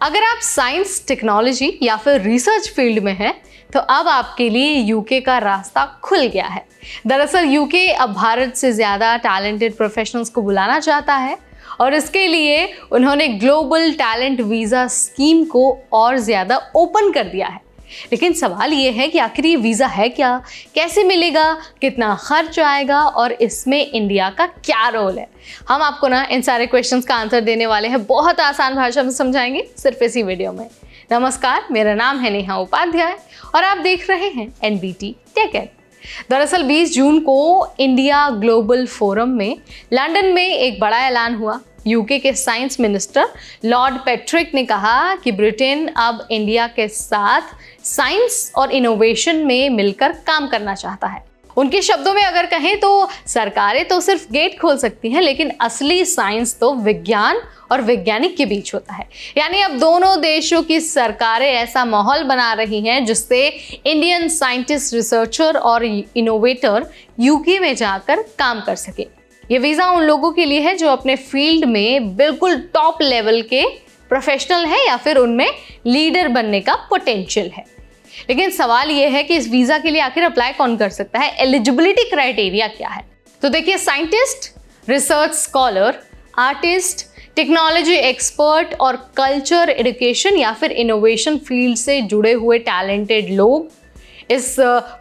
अगर आप science, technology या फिर रिसर्च फील्ड में हैं तो अब आपके लिए यूके का रास्ता खुल गया है। दरअसल यूके अब भारत से ज़्यादा टैलेंटेड प्रोफेशनल्स को बुलाना चाहता है और इसके लिए उन्होंने ग्लोबल टैलेंट वीज़ा स्कीम को और ज़्यादा ओपन कर दिया है। लेकिन सवाल ये है कि आखिर ये वीज़ा है क्या, कैसे मिलेगा, कितना खर्च आएगा और इसमें इंडिया का क्या रोल है। हम आपको ना इन सारे क्वेश्चंस का आंसर देने वाले हैं, बहुत आसान भाषा में समझाएंगे सिर्फ इसी वीडियो में। नमस्कार, मेरा नाम है नेहा उपाध्याय और आप देख रहे हैं एनबीटी टेक एड। दरअसल 20 जून को इंडिया ग्लोबल फोरम में लंदन में एक बड़ा ऐलान हुआ। यूके के साइंस मिनिस्टर लॉर्ड पैट्रिक ने कहा कि ब्रिटेन अब इंडिया के साथ साइंस और इनोवेशन में मिलकर काम करना चाहता है। उनके शब्दों में अगर कहें तो सरकारें तो सिर्फ गेट खोल सकती हैं, लेकिन असली साइंस तो विज्ञान और वैज्ञानिक के बीच होता है। यानी अब दोनों देशों की सरकारें ऐसा माहौल बना रही हैं जिससे इंडियन साइंटिस्ट, रिसर्चर और इनोवेटर यूके में जाकर काम कर सके। ये वीज़ा उन लोगों के लिए है जो अपने फील्ड में बिल्कुल टॉप लेवल के प्रोफेशनल है या फिर उनमें लीडर बनने का पोटेंशियल है। लेकिन सवाल ये है कि इस वीज़ा के लिए आखिर अप्लाई कौन कर सकता है, एलिजिबिलिटी क्राइटेरिया क्या है। तो देखिए, scientist, research scholar, artist, technology expert और कल्चर, एजुकेशन या फिर इनोवेशन फील्ड से जुड़े हुए टैलेंटेड लोग इस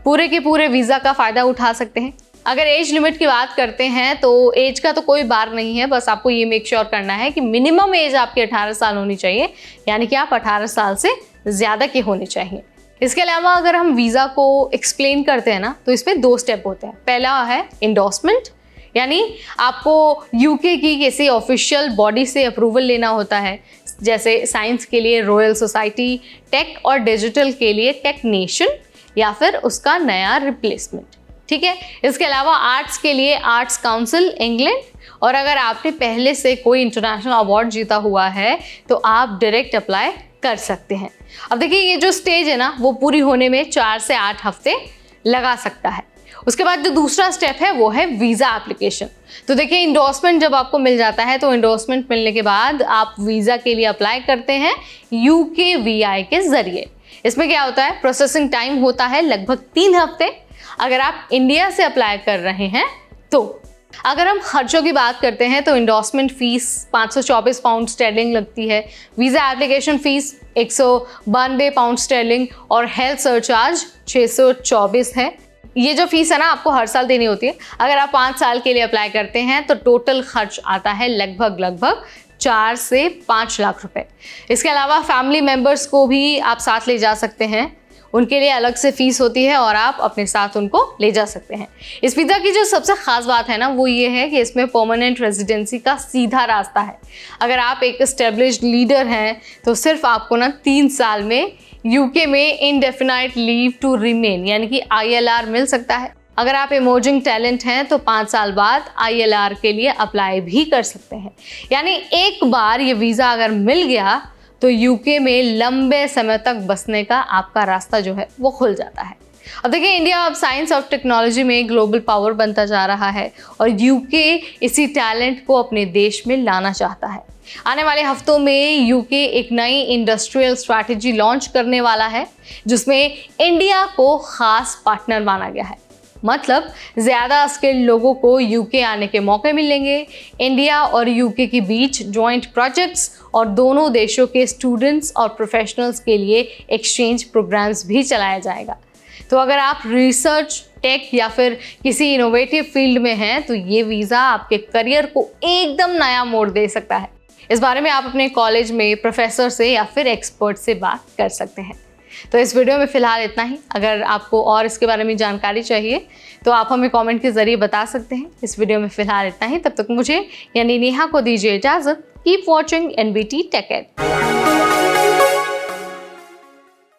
पूरे के पूरे वीज़ा का फ़ायदा उठा सकते हैं। अगर एज लिमिट की बात करते हैं तो एज का तो कोई बार नहीं है, बस आपको ये मेक श्योर करना है कि मिनिमम एज आपकी 18 साल होनी चाहिए, यानी कि आप 18 साल से ज़्यादा की होनी चाहिए। इसके अलावा अगर हम वीज़ा को एक्सप्लेन करते हैं ना तो इसमें 2 स्टेप होते हैं। पहला है इंडोर्समेंट, यानी आपको यूके की किसी ऑफिशियल बॉडी से अप्रूवल लेना होता है, जैसे साइंस के लिए रॉयल सोसाइटी, टेक और डिजिटल के लिए टेक नेशन या फिर उसका नया रिप्लेसमेंट। ठीक है। इसके अलावा आर्ट्स के लिए आर्ट्स काउंसिल इंग्लैंड, और अगर आपने पहले से कोई इंटरनेशनल अवार्ड जीता हुआ है तो आप डायरेक्ट अप्लाई कर सकते हैं। अब देखिए, ये जो स्टेज है ना वो पूरी होने में 4 से 8 हफ्ते लगा सकता है। उसके बाद जो दूसरा स्टेप है वो है वीज़ा एप्लीकेशन। तो देखिए, इंडोर्समेंट जब आपको मिल जाता है तो इंडोर्समेंट मिलने के बाद आप वीज़ा के लिए अप्लाई करते हैं UKVI के ज़रिए। इसमें क्या होता है, प्रोसेसिंग टाइम होता है लगभग 3 हफ्ते अगर आप इंडिया से अप्लाई कर रहे हैं तो। अगर हम खर्चों की बात करते हैं तो इंडोर्समेंट फीस 524 पाउंड स्टर्लिंग लगती है, visa application fees 192 pound sterling और हेल्थ सरचार्ज 624 है। ये जो फीस है ना आपको हर साल देनी होती है। अगर आप 5 साल के लिए अप्लाई करते हैं तो टोटल खर्च आता है लगभग 4 से 5 लाख रुपए। इसके अलावा फैमिली मेम्बर्स को भी आप साथ ले जा सकते हैं, उनके लिए अलग से फीस होती है और आप अपने साथ उनको ले जा सकते हैं। इस वीज़ा की जो सबसे ख़ास बात है ना वो ये है कि इसमें परमानेंट रेजिडेंसी का सीधा रास्ता है। अगर आप एक एस्टेब्लिश्ड लीडर हैं तो सिर्फ आपको ना 3 साल में यूके में इंडेफिनाइट लीव टू रिमेन यानी कि ILR मिल सकता है। अगर आप इमर्जिंग टैलेंट हैं तो 5 साल बाद ILR के लिए अप्लाई भी कर सकते हैं। यानी एक बार ये वीज़ा अगर मिल गया तो यूके में लंबे समय तक बसने का आपका रास्ता जो है वो खुल जाता है। अब देखिए, इंडिया अब साइंस और टेक्नोलॉजी में ग्लोबल पावर बनता जा रहा है और यूके इसी टैलेंट को अपने देश में लाना चाहता है। आने वाले हफ्तों में यूके एक नई इंडस्ट्रियल स्ट्रैटेजी लॉन्च करने वाला है जिसमें इंडिया को खास पार्टनर माना गया है। मतलब ज़्यादा स्किल्ड लोगों को यूके आने के मौके मिलेंगे। इंडिया और यूके के बीच जॉइंट प्रोजेक्ट्स और दोनों देशों के स्टूडेंट्स और प्रोफेशनल्स के लिए एक्सचेंज प्रोग्राम्स भी चलाया जाएगा। तो अगर आप रिसर्च, टेक या फिर किसी इनोवेटिव फील्ड में हैं तो ये वीज़ा आपके करियर को एकदम नया मोड़ दे सकता है। इस बारे में आप अपने कॉलेज में प्रोफेसर से या फिर एक्सपर्ट से बात कर सकते हैं। तो इस वीडियो में फ़िलहाल इतना ही। अगर आपको और इसके बारे में जानकारी चाहिए तो आप हमें कमेंट के ज़रिए बता सकते हैं। इस वीडियो में फ़िलहाल इतना ही। तब तक मुझे यानी नेहा को दीजिए इजाज़त। Keep watching NBT tech add.